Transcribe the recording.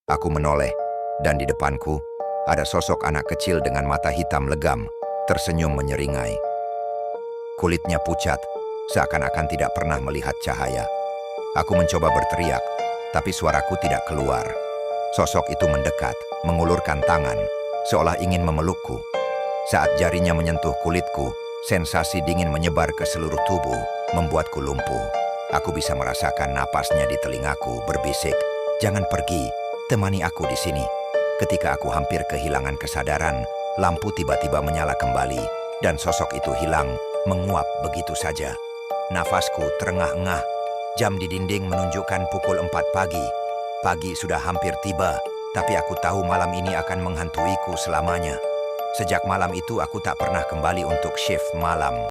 Aku menoleh, dan di depanku ada sosok anak kecil dengan mata hitam legam, tersenyum menyeringai. Kulitnya pucat, seakan-akan tidak pernah melihat cahaya. Aku mencoba berteriak, tapi suaraku tidak keluar. Sosok itu mendekat, mengulurkan tangan, seolah ingin memelukku. Saat jarinya menyentuh kulitku, sensasi dingin menyebar ke seluruh tubuh, membuatku lumpuh. Aku bisa merasakan napasnya di telingaku berbisik, "Jangan pergi, temani aku di sini." Ketika aku hampir kehilangan kesadaran, lampu tiba-tiba menyala kembali, dan sosok itu hilang, menguap begitu saja. Nafasku terengah-engah. Jam di dinding menunjukkan pukul 4 pagi. Pagi sudah hampir tiba, tapi aku tahu malam ini akan menghantuiku selamanya. Sejak malam itu aku tak pernah kembali untuk shift malam.